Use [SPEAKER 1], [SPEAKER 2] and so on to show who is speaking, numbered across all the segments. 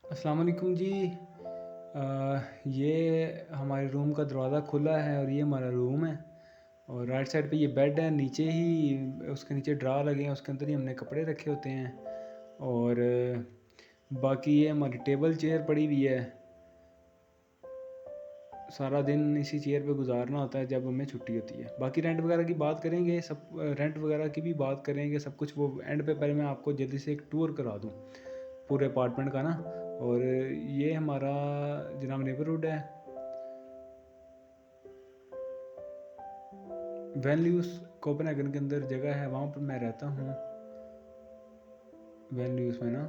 [SPEAKER 1] अस्सलाम वालेकुम जी। ये हमारे रूम का दरवाज़ा खुला है और ये हमारा रूम है और राइट साइड पे ये बेड है। नीचे ही उसके नीचे ड्रा लगे हैं, उसके अंदर ही हमने कपड़े रखे होते हैं। और बाकी ये हमारी टेबल चेयर पड़ी हुई है। सारा दिन इसी चेयर पे गुजारना होता है जब हमें छुट्टी होती है। बाकी रेंट वगैरह की बात करेंगे, सब रेंट वगैरह की भी बात करेंगे, सब कुछ वो एंड पे। पहले मैं आपको जल्दी से एक टूर करा दूँ पूरे अपार्टमेंट का ना। और ये हमारा जनाब नेबरहुड है, वैल्यूज़ कोपेनहेगन के अंदर जगह है, वहाँ पर मैं रहता हूँ वैल्यूज़ में ना।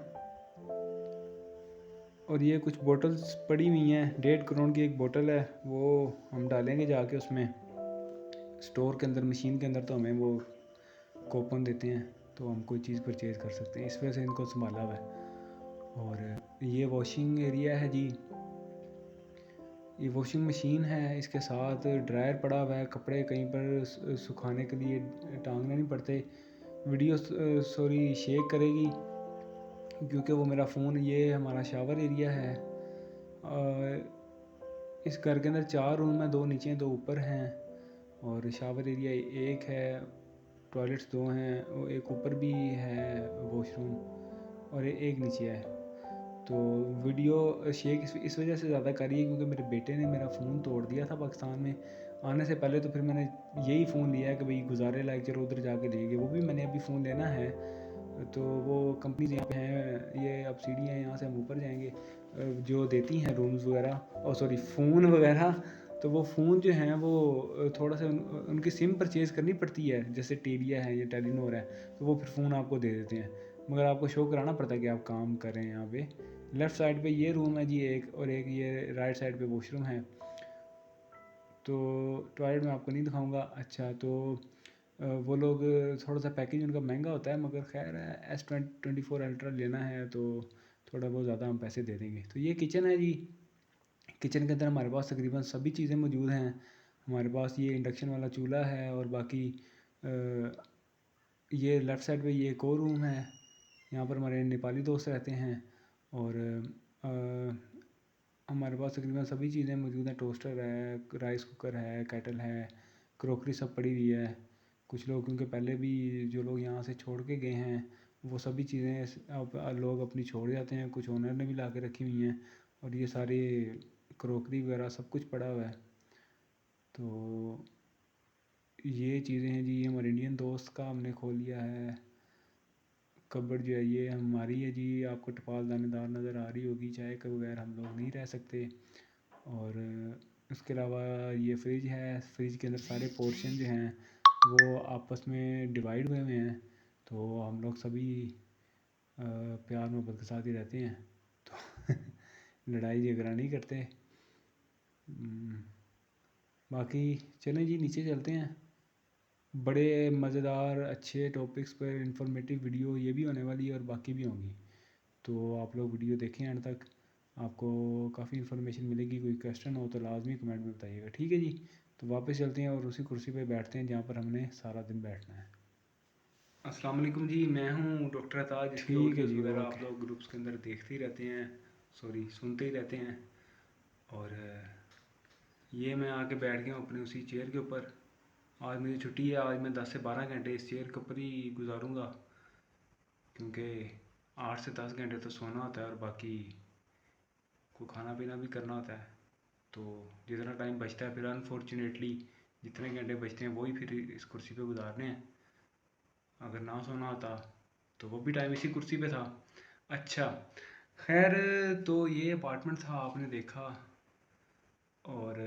[SPEAKER 1] और ये कुछ बोतल्स पड़ी हुई हैं, 1.5 करोड़ की एक बोतल है, वो हम डालेंगे जाके उसमें स्टोर के अंदर, मशीन के अंदर। तो हमें वो कूपन देते हैं तो हम कोई चीज़ परचेज़ कर सकते हैं, इस वजह से इनको संभाला हुआ है। और ये वॉशिंग एरिया है जी, ये वॉशिंग मशीन है, इसके साथ ड्रायर पड़ा हुआ है, कपड़े कहीं पर सुखाने के लिए टांगने नहीं पड़ते। वीडियो सॉरी शेक करेगी क्योंकि वो मेरा फ़ोन। ये हमारा शावर एरिया है। इस घर के अंदर 4 रूम हैं, 2 नीचे 2 ऊपर हैं। और शावर एरिया एक है, टॉयलेट्स 2 हैं, एक ऊपर भी है वॉशरूम और एक नीचे है। तो वीडियो शेक इस वजह से ज़्यादा करी है क्योंकि मेरे बेटे ने मेरा फ़ोन तोड़ दिया था पाकिस्तान में आने से पहले। तो फिर मैंने यही फ़ोन लिया है कि भाई गुजारे लायक, चलो उधर जाके लेंगे। वो भी मैंने अभी फ़ोन लेना है, तो वो कंपनीज यहाँ पे हैं, ये अब सीढ़ी है, यहाँ से हम ऊपर जाएंगे, जो देती हैं रूम्स वगैरह और सॉरी फ़ोन वगैरह। तो वो फ़ोन जो हैं वो थोड़ा सा उनकी सिम परचेज़ करनी पड़ती है, जैसे टेलिया है या टेलीनॉर है, तो वो फिर फ़ोन आपको दे देते हैं, मगर आपको शो कराना पड़ता है कि आप काम कर रहे हैं यहाँ पे। लेफ़्ट साइड पे ये रूम है जी एक, और एक ये राइट साइड पे वॉशरूम है। तो टॉयलेट में आपको नहीं दिखाऊंगा। अच्छा, तो वो लोग थोड़ा सा पैकेज उनका महंगा होता है, मगर खैर है, S24 अल्ट्रा लेना है तो थोड़ा बहुत ज़्यादा हम पैसे दे देंगे। तो ये किचन है जी। किचन के अंदर हमारे पास तकरीबन सभी चीज़ें मौजूद हैं। हमारे पास ये इंडक्शन वाला चूल्हा है और बाकी ये लेफ़्ट साइड पे ये एक और रूम है, यहाँ पर हमारे नेपाली दोस्त रहते हैं। और हमारे पास तकरीबन सभी चीज़ें मौजूद हैं। टोस्टर है, राइस कुकर है, केटल है, क्रॉकरी सब पड़ी हुई है। कुछ लोग क्योंकि पहले भी जो लोग यहाँ से छोड़ के गए हैं वो सभी चीज़ें अब लोग अपनी छोड़ जाते हैं, कुछ ओनर ने भी ला के रखी हुई हैं। और ये सारी क्रॉकरी वगैरह सब कुछ पड़ा हुआ है। तो ये चीज़ें हैं जी, ये हमारे इंडियन दोस्त का हमने खोल लिया है। कबर्ड जो है ये हमारी है जी, आपको टपाल दानेदार नज़र आ रही होगी, चाय के बगैर हम लोग नहीं रह सकते। और उसके अलावा ये फ्रिज है, फ्रिज के अंदर सारे पोर्शन जो हैं वो आपस में डिवाइड हुए हुए हैं, तो हम लोग सभी प्यार मोहब्बत के साथ ही रहते हैं, तो लड़ाई झगड़ा नहीं करते। बाकी चलें जी नीचे चलते हैं। बड़े मज़ेदार अच्छे टॉपिक्स पर इंफॉर्मेटिव वीडियो ये भी होने वाली है और बाकी भी होंगी, तो आप लोग वीडियो देखें एंड तक, आपको काफ़ी इन्फॉर्मेशन मिलेगी। कोई क्वेश्चन हो तो लाजमी कमेंट में बताइएगा, ठीक है जी। तो वापस चलते हैं और उसी कुर्सी पे बैठते हैं जहाँ पर हमने सारा दिन बैठना है। अस्सलाम वालेकुम जी, मैं हूँ डॉक्टर अताज, जिसकी
[SPEAKER 2] ठीक है
[SPEAKER 1] ऑडियोज़
[SPEAKER 2] जी,
[SPEAKER 1] वगैरह आप
[SPEAKER 2] ओके।
[SPEAKER 1] लोग ग्रुप्स के अंदर देखते ही रहते हैं, सॉरी सुनते ही रहते हैं। और ये मैं आके बैठ गया हूँ अपनी उसी चेयर के ऊपर। आज मेरी छुट्टी है, आज मैं 10 से 12 घंटे इस चेयर के ऊपर ही गुजारूँगा, क्योंकि 8 से 10 घंटे तो सोना होता है और बाकी को खाना पीना भी करना होता है। तो जितना टाइम बचता है, फिर अनफॉर्चुनेटली जितने घंटे बचते हैं वही फिर इस कुर्सी पे गुजारने हैं। अगर ना सोना होता तो वो भी टाइम इसी कुर्सी पे था। अच्छा, खैर, तो ये अपार्टमेंट था आपने देखा। और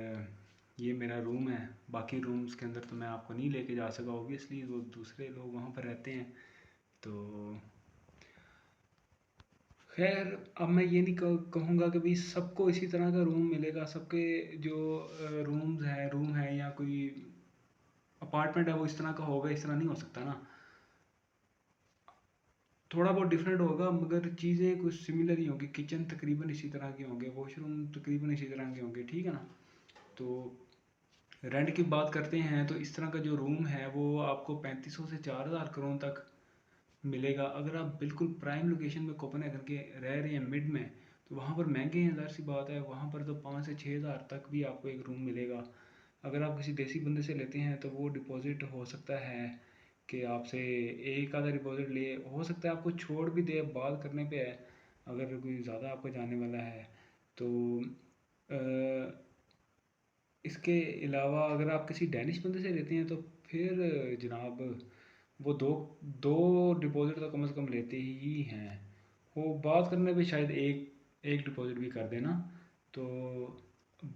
[SPEAKER 1] ये मेरा रूम है। बाकी रूम्स के अंदर तो मैं आपको नहीं लेके जा सका, ऑब्वियसली वो दूसरे लोग वहाँ पर रहते हैं। तो खैर, अब मैं ये नहीं कहूँगा कि भाई सबको इसी तरह का रूम मिलेगा। सबके जो रूम है या कोई अपार्टमेंट है वो इस तरह का होगा, इस तरह नहीं हो सकता ना। थोड़ा बहुत डिफरेंट होगा मगर चीज़ें कुछ सिमिलर ही होंगी। किचन तकरीबन इसी तरह के होंगे, वॉशरूम तकरीबन इसी तरह के होंगे, ठीक है ना। तो रेंट की बात करते हैं तो इस तरह का जो रूम है वो आपको 3500 से 4000 तक मिलेगा। अगर आप बिल्कुल प्राइम लोकेशन में कोपेनहेगन के रह रहे हैं, मिड में, तो वहाँ पर महंगे हैं, ज़ाहिर सी बात है। वहाँ पर तो 5 से 6 हज़ार तक भी आपको एक रूम मिलेगा। अगर आप किसी देसी बंदे से लेते हैं तो वो डिपॉज़िट हो सकता है कि आपसे एक आधा डिपॉज़िट लिए, हो सकता है आपको छोड़ भी दे, बात करने पे है। अगर कोई ज़्यादा आपको जानने वाला है तो इसके अलावा अगर आप किसी डैनिश बंदे से लेते हैं तो फिर जनाब वो दो दो डिपॉज़िट तो कम से कम लेते ही हैं। वो बात करने पे शायद एक एक डिपॉज़िट भी कर देना। तो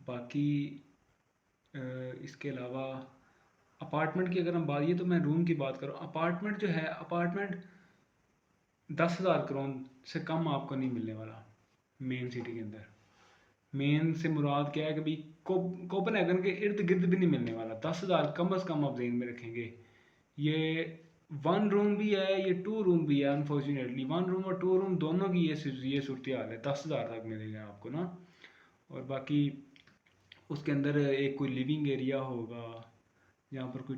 [SPEAKER 1] बाकी इसके अलावा अपार्टमेंट की अगर हम बात, ये तो मैं रूम की बात करूँ, अपार्टमेंट जो है, अपार्टमेंट 10,000 करोड़ से कम आपको नहीं मिलने वाला मेन सिटी के अंदर। मेन से मुराद क्या है कि भाई कोपनहेगन के इर्द गिर्द भी नहीं मिलने वाला। 10,000 कम अज़ कम आप जेन में रखेंगे। ये 1 रूम भी है, ये 2 रूम भी है। अनफॉर्चुनेटली 1 रूम और 2 रूम दोनों की ये सूरत हाल है। 10,000 तक मिलेगा आपको ना। और बाकी उसके अंदर एक कोई लिविंग एरिया होगा, जहाँ पर कोई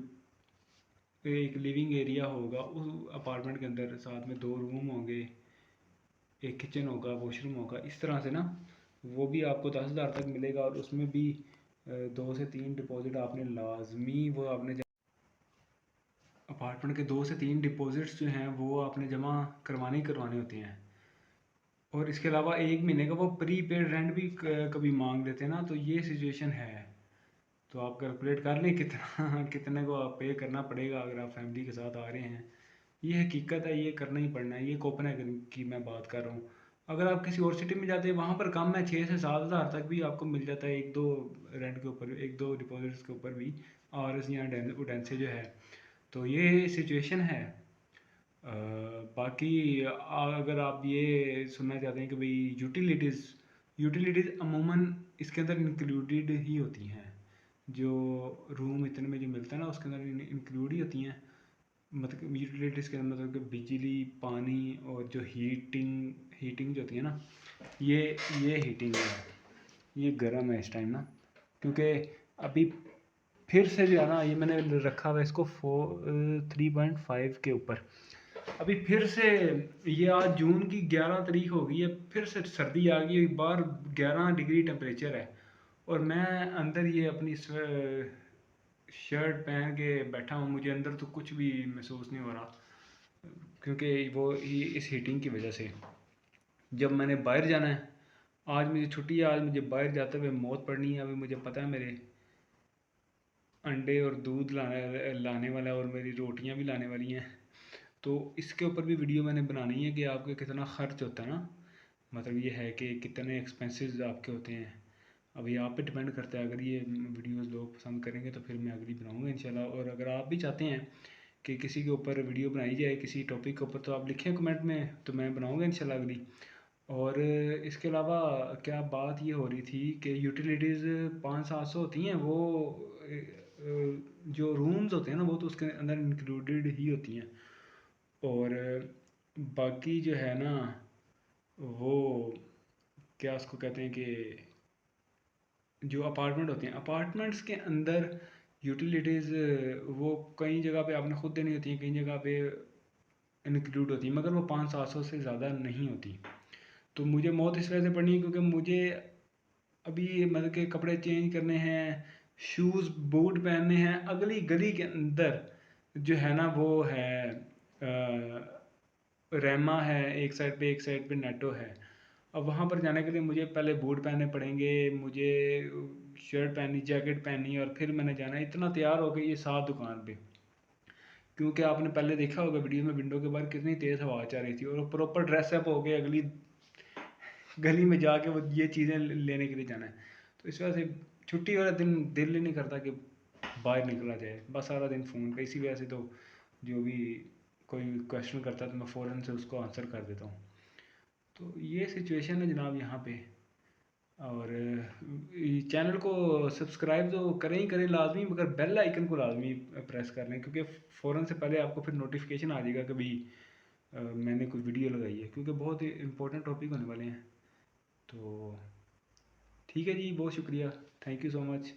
[SPEAKER 1] एक लिविंग एरिया होगा उस अपार्टमेंट के अंदर, साथ में 2 रूम होंगे, एक किचन होगा, वॉशरूम होगा, इस तरह से ना। वो भी आपको 10,000 तक मिलेगा। और उसमें भी 2 से 3 डिपॉजिट आपने लाजमी, वो आपने अपार्टमेंट के 2 से 3 डिपॉजिट्स जो हैं वो आपने जमा करवाने ही करवाने होते हैं। और इसके अलावा 1 महीने का वो प्री पेड रेंट भी कभी मांग लेते हैं ना, तो ये सिचुएशन है। तो आप कैलकुलेट कर लें कितना कितने को आप पे करना पड़ेगा अगर आप फैमिली के साथ आ रहे हैं। ये हकीकत है, ये करना ही पड़ना है। ये कोपेनहेगन की मैं बात कर रहा हूँ। अगर आप किसी और सिटी में जाते हैं वहाँ पर कम है, 6 से 7 हज़ार तक भी आपको मिल जाता है, एक दो रेंट के ऊपर, एक दो डिपॉजिट्स के ऊपर भी। और यहाँ उडेंसे जो है, तो ये सिचुएशन है। बाकी अगर आप ये सुनना चाहते हैं कि भाई यूटिलिटीज़, यूटिलिटीज़ अमूमन इसके अंदर इंक्लूडेड ही होती हैं। जो रूम इतने में जो मिलता है ना उसके अंदर इंक्लूड ही होती हैं। मतलब यूटिलिटीज़ के अंदर मतलब कि बिजली, पानी और जो हीटिंग हीटिंग जो होती है ना, ये ये हीटिंग है, ये गर्म है इस टाइम ना। क्योंकि अभी फिर से जो है ना, ये मैंने रखा हुआ है इसको 3.5 के ऊपर। अभी फिर से ये आज जून की 11 तारीख हो गई है, फिर से सर्दी आ गई है, बाहर 11 डिग्री टेम्परेचर है। और मैं अंदर ये अपनी शर्ट पहन के बैठा हूँ, मुझे अंदर तो कुछ भी महसूस नहीं हो रहा। क्योंकि वो इस हीटिंग की वजह से जब मैंने बाहर जाना है, आज मुझे छुट्टी है, आज मुझे बाहर जाते हुए मौत पड़नी है। अभी मुझे पता है मेरे अंडे और दूध लाने वाला है और मेरी रोटियां भी लाने वाली हैं। तो इसके ऊपर भी वीडियो मैंने बनानी है कि आपके कितना ख़र्च होता है ना। मतलब ये है कि कितने एक्सपेंसेस आपके होते हैं। अभी आप पे डिपेंड करता है। अगर ये वीडियोस लोग पसंद करेंगे तो फिर मैं अगली बनाऊंगा इंशाल्लाह। और अगर आप भी चाहते हैं कि किसी के ऊपर वीडियो बनाई जाए किसी टॉपिक के ऊपर, तो आप लिखें कमेंट में, तो मैं बनाऊंगा इंशाल्लाह अगली। और इसके अलावा क्या बात ये हो रही थी कि यूटिलिटीज़ 500-700 होती हैं। वो जो रूम्स होते हैं ना वो तो उसके अंदर इंक्लूडेड ही होती हैं। और बाकी जो है ना, वो क्या उसको कहते हैं कि जो अपार्टमेंट होते हैं, अपार्टमेंट्स के अंदर यूटिलिटीज़ वो कई जगह पे आपने खुद देनी होती हैं, कई जगह पे इंक्लूड होती हैं, मगर वो 500-700 से ज़्यादा नहीं होती। तो मुझे मौत इस वजह से पड़नी है क्योंकि मुझे अभी मतलब कि कपड़े चेंज करने हैं, शूज़ बूट पहनने हैं। अगली गली के अंदर जो है ना वो है रेमा है एक साइड पे, एक साइड पे नेटो है। अब वहाँ पर जाने के लिए मुझे पहले बूट पहनने पड़ेंगे, मुझे शर्ट पहननी, जैकेट पहननी, और फिर मैंने जाना इतना तैयार हो गई ये 7 दुकान पे। क्योंकि आपने पहले देखा होगा वीडियो में विंडो के बाहर कितनी तेज़ हवा चल रही थी, और प्रॉपर ड्रेसअप हो गए, अगली गली में जाके वो ये चीज़ें लेने के लिए जाना है। तो इस वजह से छुट्टी वाला दिन दिल ही नहीं करता कि बाहर निकला जाए, बस सारा दिन फ़ोन पे। इसी वजह से तो जो भी कोई क्वेश्चन करता है तो मैं फ़ौरन से उसको आंसर कर देता हूँ। तो ये सिचुएशन है जनाब यहाँ पे। और चैनल को सब्सक्राइब तो करें ही करें लाजमी, मगर बेल आइकन को लाजमी प्रेस कर लें, क्योंकि फ़ौरन से पहले आपको फिर नोटिफिकेशन आ जाएगा कि भाई मैंने कोई वीडियो लगाई है, क्योंकि बहुत ही इंपॉर्टेंट टॉपिक होने वाले हैं। तो ठीक है जी, बहुत शुक्रिया, थैंक यू सो मच।